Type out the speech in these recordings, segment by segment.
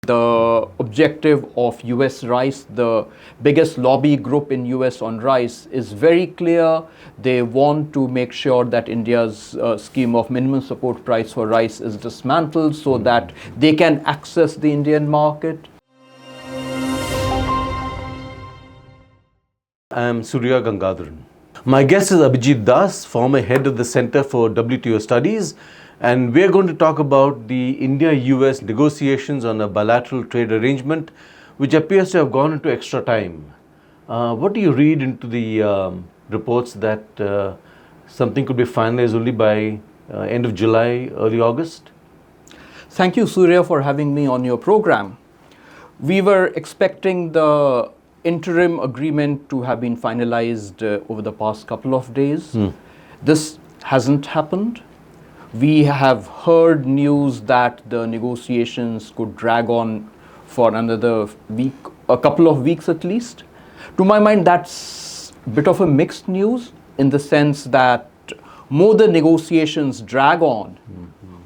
the objective of US rice, the biggest lobby group in US on rice, is very clear. They want to make sure that India's scheme of minimum support price for rice is dismantled so that they can access the Indian market. I am Surya Gangadharan. My guest is Abhijit Das, former head of the Center for WTO Studies, and we are going to talk about the India-US negotiations on a bilateral trade arrangement which appears to have gone into extra time. What do you read into the reports that something could be finalized only by end of July, early August? Thank you, Surya, for having me on your program. We were expecting the interim agreement to have been finalized over the past couple of days. This hasn't happened. We have heard news that the negotiations could drag on for another week, a couple of weeks at least. To my mind, that's a bit of a mixed news in the sense that more the negotiations drag on,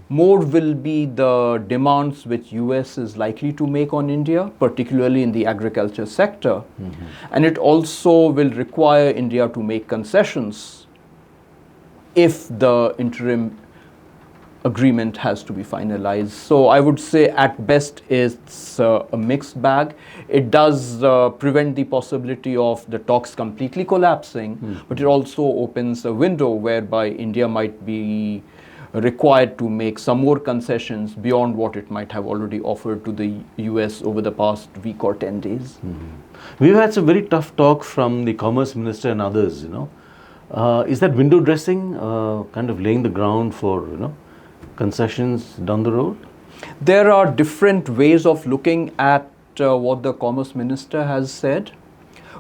more will be the demands which US is likely to make on India, particularly in the agriculture sector. And it also will require India to make concessions if the interim agreement has to be finalized. So I would say at best it's a mixed bag. It does prevent the possibility of the talks completely collapsing, but it also opens a window whereby India might be required to make some more concessions beyond what it might have already offered to the US over the past week or 10 days. We've had some very tough talk from the Commerce Minister and others, Is that window dressing, kind of laying the ground for, concessions down the road? There are different ways of looking at what the Commerce Minister has said.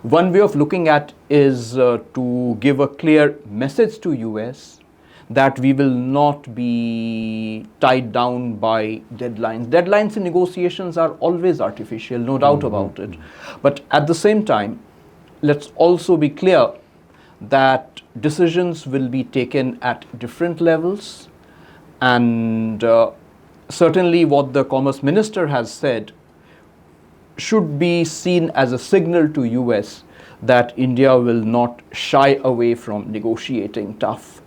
One way of looking at is to give a clear message to US that we will not be tied down by deadlines. Deadlines in negotiations are always artificial, no doubt about it. But at the same time, let's also be clear that decisions will be taken at different levels. And certainly what the Commerce Minister has said should be seen as a signal to US that India will not shy away from negotiating tough.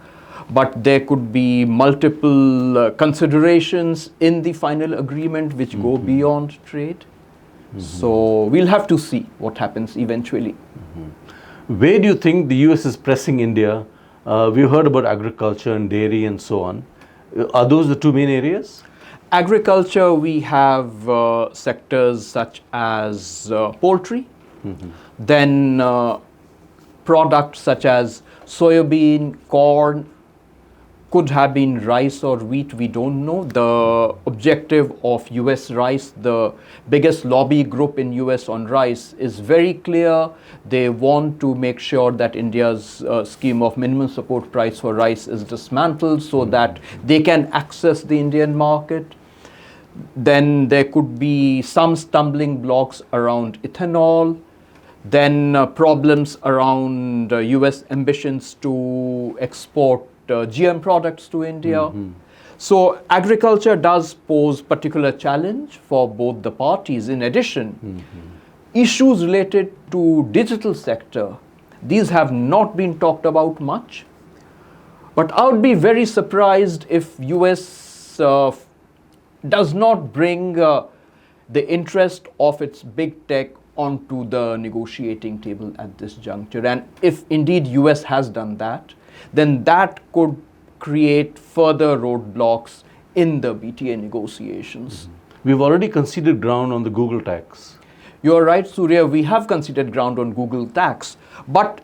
But there could be multiple considerations in the final agreement which go beyond trade. So we'll have to see what happens eventually. Where do you think the US is pressing India? We've heard about agriculture and dairy and so on. Are those the two main areas? Agriculture, we have sectors such as poultry, then products such as soyabean, corn, could have been rice or wheat, we don't know. The objective of US rice, the biggest lobby group in US on rice, is very clear. They want to make sure that India's scheme of minimum support price for rice is dismantled so that they can access the Indian market. Then there could be some stumbling blocks around ethanol. Then problems around US ambitions to export GM products to India. So agriculture does pose particular challenge for both the parties. In addition, issues related to digital sector, these have not been talked about much. But I would be very surprised if US does not bring the interest of its big tech onto the negotiating table at this juncture. And if indeed US has done that, then that could create further roadblocks in the BTA negotiations. We've already conceded ground on the Google tax. You're right, Surya, we have conceded ground on Google tax, but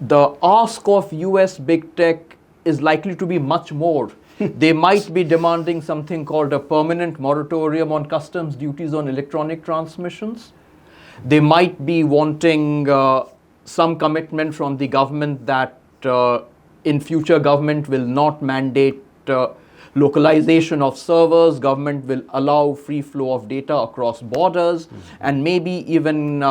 the ask of US big tech is likely to be much more. They might be demanding something called a permanent moratorium on customs duties on electronic transmissions. They might be wanting some commitment from the government that in future government will not mandate localization of servers, government will allow free flow of data across borders, and maybe even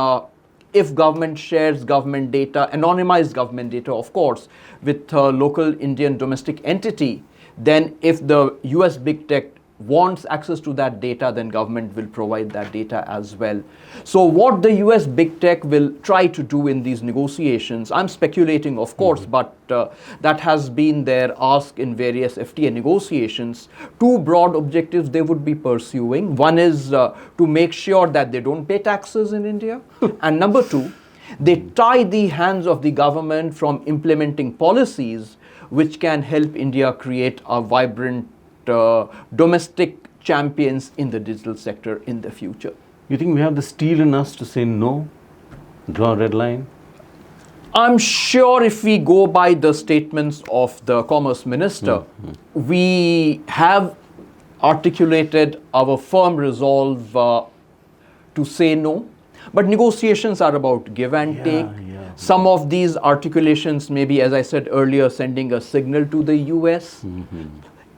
if government shares government data, anonymized government data of course, with a local Indian domestic entity, then if the US big tech wants access to that data, then government will provide that data as well. So what the US big tech will try to do in these negotiations, I'm speculating of course, but that has been their ask in various FTA negotiations. Two broad objectives they would be pursuing. One is to make sure that they don't pay taxes in India. And number two, they tie the hands of the government from implementing policies which can help India create a vibrant domestic champions in the digital sector in the future. You think we have the steel in us to say no? Draw a red line? I'm sure if we go by the statements of the Commerce Minister, we have articulated our firm resolve to say no. But negotiations are about give and take. Some of these articulations may be, as I said earlier, sending a signal to the US.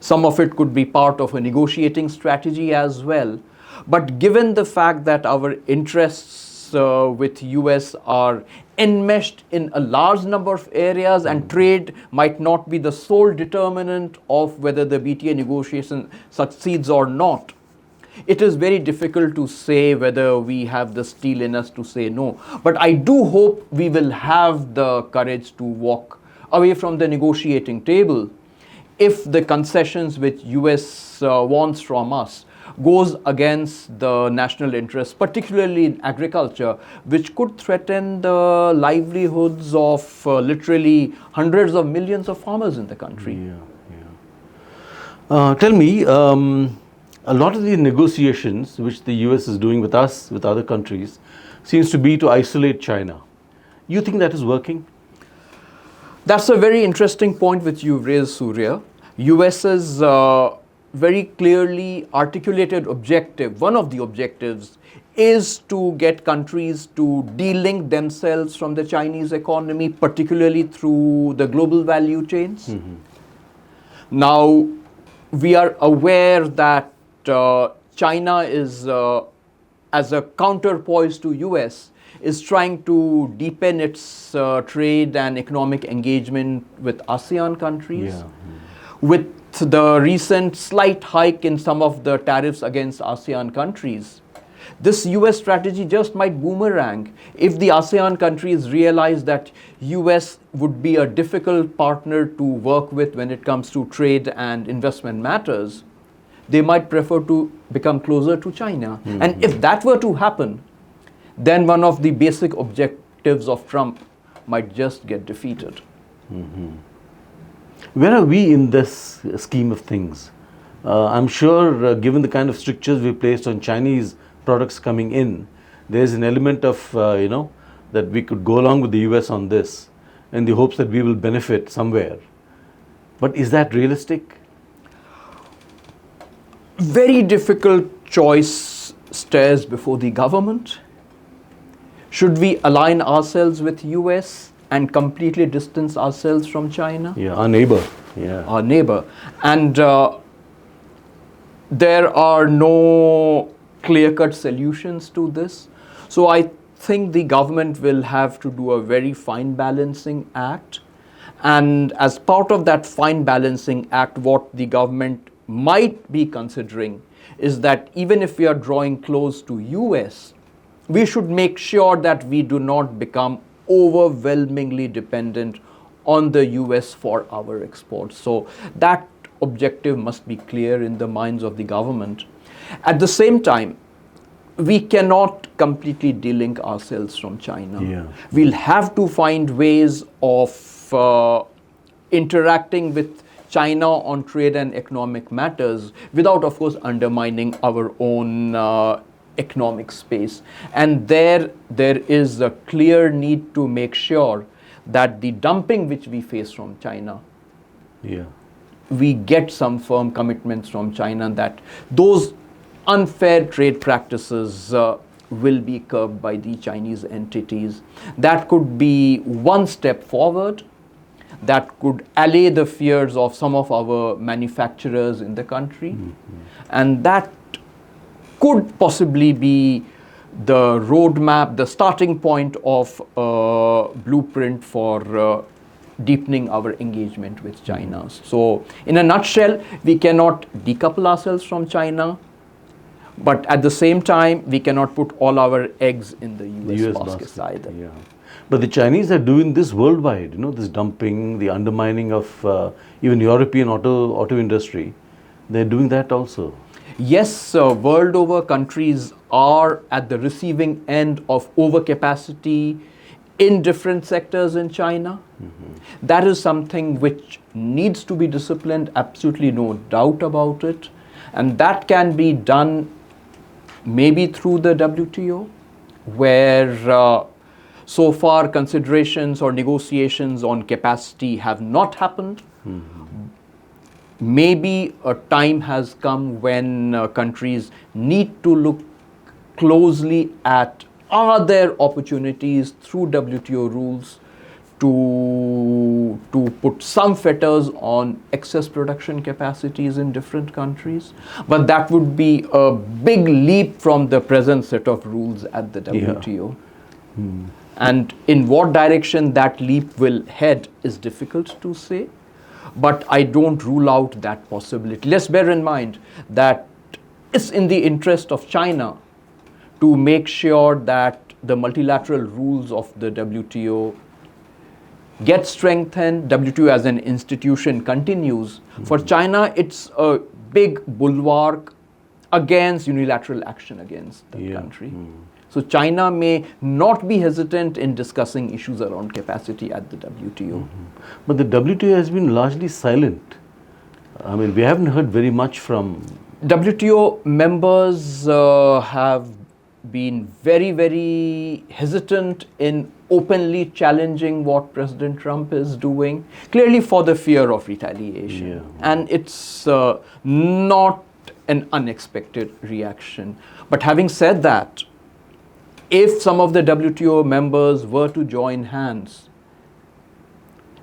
Some of it could be part of a negotiating strategy as well. But given the fact that our interests with US are enmeshed in a large number of areas and trade might not be the sole determinant of whether the BTA negotiation succeeds or not, it is very difficult to say whether we have the steel in us to say no. But I do hope we will have the courage to walk away from the negotiating table if the concessions which US wants from us goes against the national interest, particularly in agriculture, which could threaten the livelihoods of literally hundreds of millions of farmers in the country. Tell me, a lot of the negotiations which the US is doing with us, with other countries, seems to be to isolate China. You think that is working? That's a very interesting point which you've raised, Surya. US's very clearly articulated objective, one of the objectives, is to get countries to de-link themselves from the Chinese economy, particularly through the global value chains. Now, we are aware that China is, as a counterpoise to US, is trying to deepen its trade and economic engagement with ASEAN countries. With the recent slight hike in some of the tariffs against ASEAN countries, this US strategy just might boomerang. If the ASEAN countries realize that US would be a difficult partner to work with when it comes to trade and investment matters, they might prefer to become closer to China. And if that were to happen, then one of the basic objectives of Trump might just get defeated. Where are we in this scheme of things? I'm sure given the kind of strictures we placed on Chinese products coming in, there's an element of, that we could go along with the US on this in the hopes that we will benefit somewhere. But is that realistic? Very difficult choice stares before the government. Should we align ourselves with US and completely distance ourselves from China? Our neighbor. Our neighbor. And there are no clear-cut solutions to this. So I think the government will have to do a very fine balancing act. And as part of that fine balancing act, what the government might be considering is that even if we are drawing close to US, we should make sure that we do not become overwhelmingly dependent on the US for our exports. So that objective must be clear in the minds of the government. At the same time, we cannot completely de-link ourselves from China. We'll have to find ways of interacting with China on trade and economic matters without, of course, undermining our own economic space. And there is a clear need to make sure that the dumping which we face from China, we get some firm commitments from China that those unfair trade practices will be curbed by the Chinese entities. That could be one step forward. That could allay the fears of some of our manufacturers in the country. And that could possibly be the roadmap, the starting point of a blueprint for deepening our engagement with China. So, in a nutshell, we cannot decouple ourselves from China, but at the same time, we cannot put all our eggs in the US basket either. Yeah. But the Chinese are doing this worldwide, this dumping, the undermining of even European auto industry. They're doing that also. Yes, world over, countries are at the receiving end of overcapacity in different sectors in China. That is something which needs to be disciplined, absolutely no doubt about it. And that can be done maybe through the WTO, where so far considerations or negotiations on capacity have not happened. Maybe a time has come when countries need to look closely at, are there opportunities through WTO rules to put some fetters on excess production capacities in different countries. But that would be a big leap from the present set of rules at the WTO. And in what direction that leap will head is difficult to say, but I don't rule out that possibility. Let's bear in mind that it's in the interest of China to make sure that the multilateral rules of the WTO get strengthened, WTO as an institution continues. For China, it's a big bulwark against unilateral action against the country. So China may not be hesitant in discussing issues around capacity at the WTO. But the WTO has been largely silent. I mean, we haven't heard very much from... WTO members have been very, very hesitant in openly challenging what President Trump is doing, clearly for the fear of retaliation. And it's not an unexpected reaction. But having said that, if some of the WTO members were to join hands,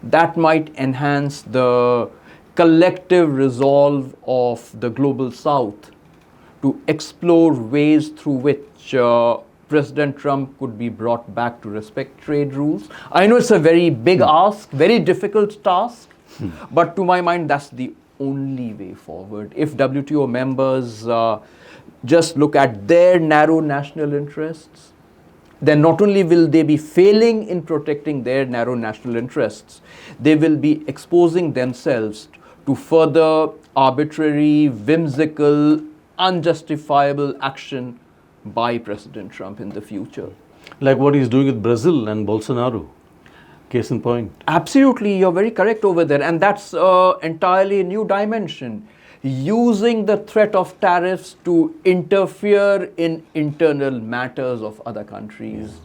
that might enhance the collective resolve of the global South to explore ways through which President Trump could be brought back to respect trade rules. I know it's a very big ask, very difficult task, but to my mind, that's the only way forward. If WTO members just look at their narrow national interests, then not only will they be failing in protecting their narrow national interests, they will be exposing themselves to further arbitrary, whimsical, unjustifiable action by President Trump in the future. Like what he's doing with Brazil and Bolsonaro, case in point. Absolutely, you're very correct over there. And that's entirely a new dimension. Using the threat of tariffs to interfere in internal matters of other countries.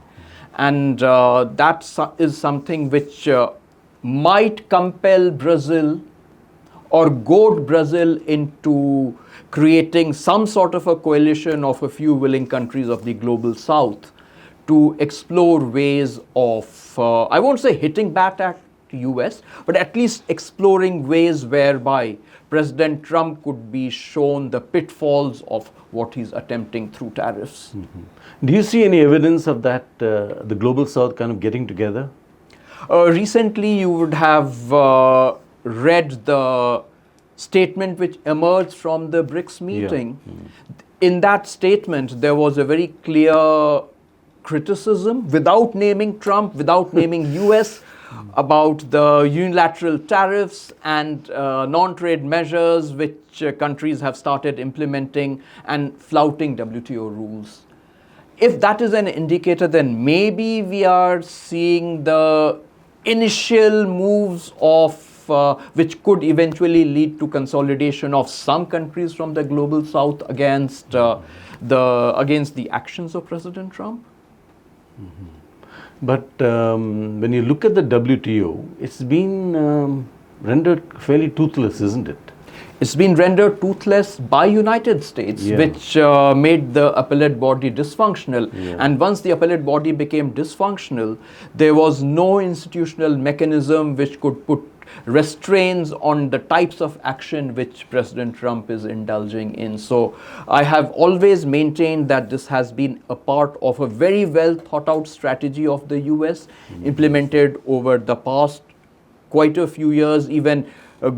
And that is something which might compel Brazil or goad Brazil into creating some sort of a coalition of a few willing countries of the global South to explore ways of, I won't say hitting back at the US, but at least exploring ways whereby President Trump could be shown the pitfalls of what he's attempting through tariffs. Do you see any evidence of that, the global South kind of getting together? Recently, you would have read the statement which emerged from the BRICS meeting. In that statement, there was a very clear criticism, without naming Trump, without naming US, about the unilateral tariffs and non-trade measures which countries have started implementing and flouting WTO rules. If that is an indicator, then maybe we are seeing the initial moves of which could eventually lead to consolidation of some countries from the global South against the actions of President Trump. But when you look at the WTO, it's been rendered fairly toothless, isn't it? It's been rendered toothless by United States, which made the appellate body dysfunctional. And once the appellate body became dysfunctional, there was no institutional mechanism which could put restraints on the types of action which President Trump is indulging in. So I have always maintained that this has been a part of a very well thought out strategy of the US implemented over the past quite a few years, even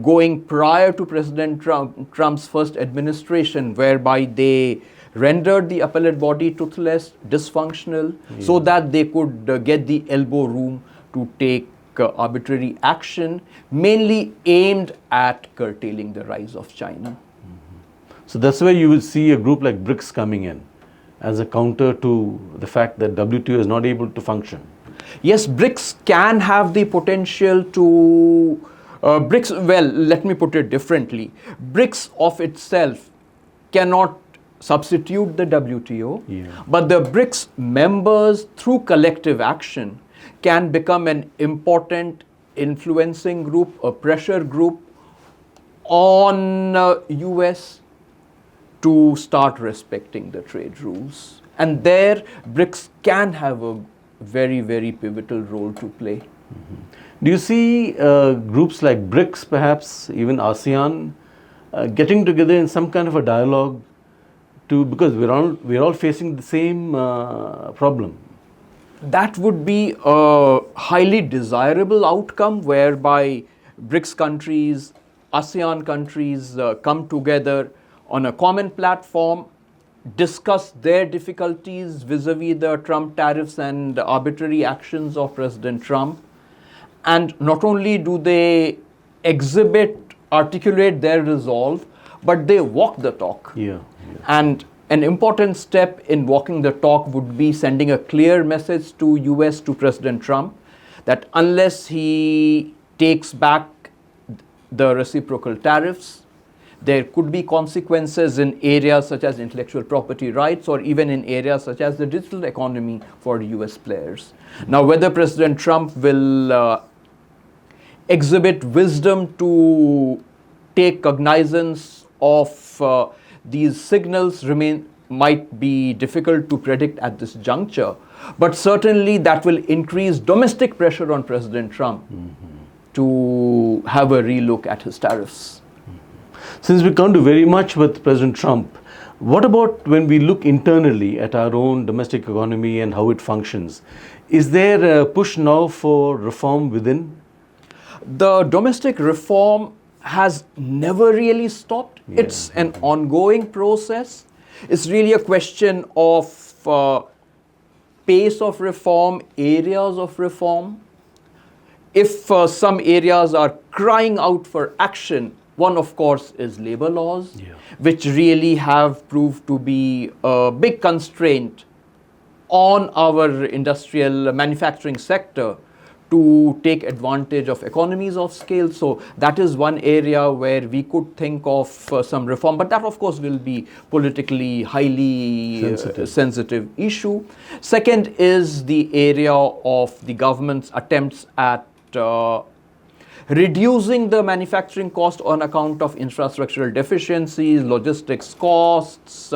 going prior to President Trump's first administration, whereby they rendered the appellate body toothless, dysfunctional, so that they could get the elbow room to take arbitrary action, mainly aimed at curtailing the rise of China. So that's where you will see a group like BRICS coming in as a counter to the fact that WTO is not able to function. Yes, BRICS can have the potential to BRICS, well, let me put it differently. BRICS of itself cannot substitute the WTO, but the BRICS members, through collective action, can become an important influencing group, a pressure group on US to start respecting the trade rules. And there, BRICS can have a very, very pivotal role to play. Do you see groups like BRICS, perhaps even ASEAN, getting together in some kind of a dialogue because we're all facing the same problem? That would be a highly desirable outcome, whereby BRICS countries, ASEAN countries come together on a common platform, discuss their difficulties vis-a-vis the Trump tariffs and arbitrary actions of President Trump. And not only do they articulate their resolve, but they walk the talk. And an important step in walking the talk would be sending a clear message to US, to President Trump, that unless he takes back the reciprocal tariffs, there could be consequences in areas such as intellectual property rights, or even in areas such as the digital economy for US players. Now, whether President Trump will exhibit wisdom to take cognizance of these signals might be difficult to predict at this juncture, but certainly that will increase domestic pressure on President Trump to have a relook at his tariffs. Since we can't do very much with President Trump, what about when we look internally at our own domestic economy and how it functions? Is there a push now for reform within? The domestic reform has never really stopped. It's an ongoing process. It's really a question of pace of reform, areas of reform. If some areas are crying out for action, one, of course, is labor laws, which really have proved to be a big constraint on our industrial manufacturing sector to take advantage of economies of scale. So that is one area where we could think of some reform, but that, of course, will be politically highly sensitive issue. Second is the area of the government's attempts at reducing the manufacturing cost on account of infrastructural deficiencies, logistics costs,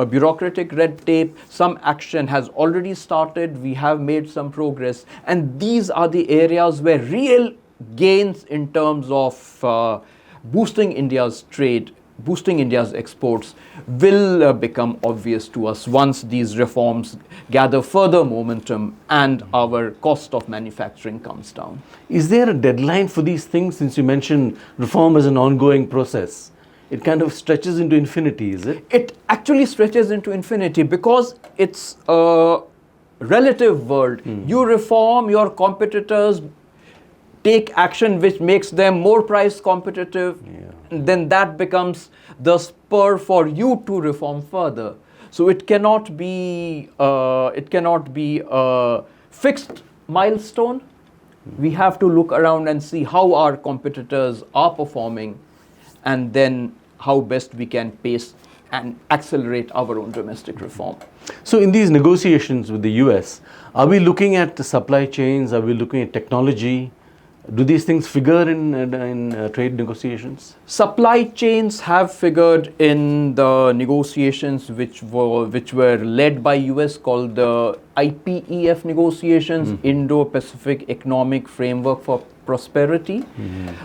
bureaucratic red tape. Some action has already started. We have made some progress. And these are the areas where real gains in terms of boosting India's trade, boosting India's exports will become obvious to us once these reforms gather further momentum and our cost of manufacturing comes down. Is there a deadline for these things, since you mentioned reform as an ongoing process? It kind of stretches into infinity, is it? It actually stretches into infinity because it's a relative world. You reform, your competitors take action which makes them more price competitive, then that becomes the spur for you to reform further. So it cannot be a fixed milestone. We have to look around and see how our competitors are performing, and then how best we can pace and accelerate our own domestic reform. So in these negotiations with the US, are we looking at the supply chains? Are we looking at technology? Do these things figure in trade negotiations? Supply chains have figured in the negotiations which were led by US, called the IPEF negotiations, Indo-Pacific Economic Framework for Prosperity.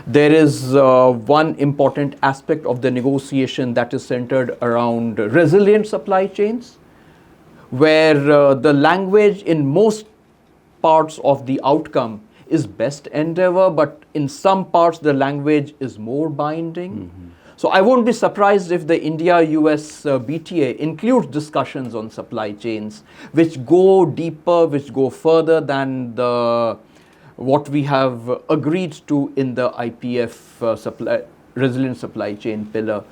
There is one important aspect of the negotiation that is centered around resilient supply chains, where the language in most parts of the outcome is best endeavor, but in some parts the language is more binding. So I won't be surprised if the India-US BTA includes discussions on supply chains, which go deeper, which go further than what we have agreed to in the IPF resilient supply chain pillar.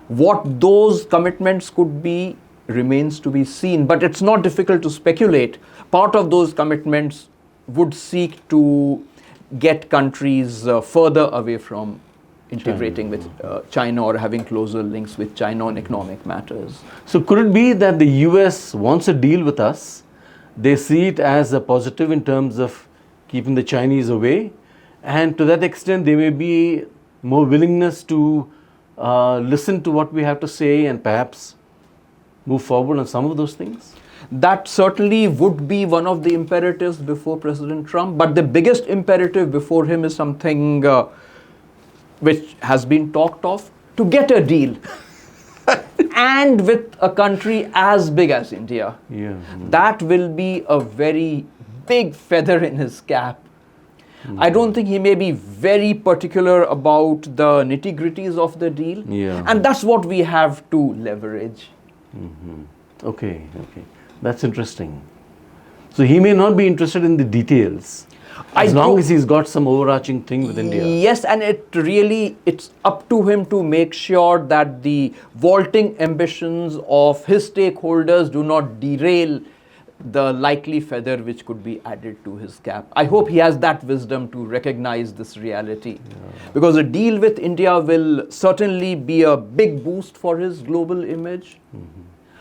What those commitments could be remains to be seen, but it's not difficult to speculate. Part of those commitments would seek to get countries further away from integrating with China or having closer links with China on economic matters. So could it be that the US wants a deal with us? They see it as a positive in terms of keeping the Chinese away, and to that extent there may be more willingness to listen to what we have to say and perhaps move forward on some of those things? That certainly would be one of the imperatives before President Trump, but the biggest imperative before him is something which has been talked of, to get a deal and with a country as big as India. Yeah. That will be a very big feather in his cap. I don't think he may be very particular about the nitty-gritties of the deal, and that's what we have to leverage. Okay. That's interesting. So he may not be interested in the details, as long as he's got some overarching thing with India. Yes, and it's up to him to make sure that the vaulting ambitions of his stakeholders do not derail the likely feather which could be added to his cap. I hope he has that wisdom to recognize this reality, because a deal with India will certainly be a big boost for his global image.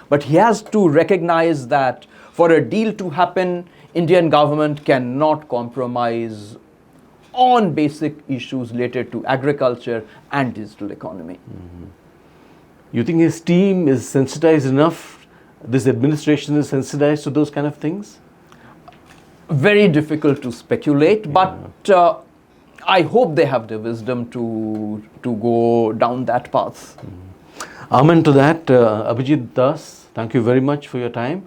But he has to recognize that for a deal to happen, Indian government cannot compromise on basic issues related to agriculture and digital economy. You think his team is sensitized enough? This administration is sensitized to those kind of things? Very difficult to speculate, but I hope they have the wisdom to go down that path. Amen to that. Abhijit Das, thank you very much for your time,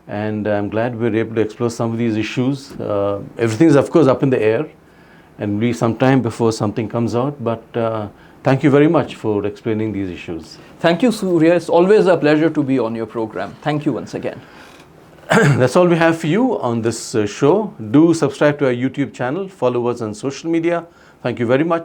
and I'm glad we were able to explore some of these issues. Everything is of course up in the air, and will be some time before something comes out, but thank you very much for explaining these issues. Thank you, Surya. It's always a pleasure to be on your program. Thank you once again. That's all we have for you on this show. Do subscribe to our YouTube channel, follow us on social media. Thank you very much.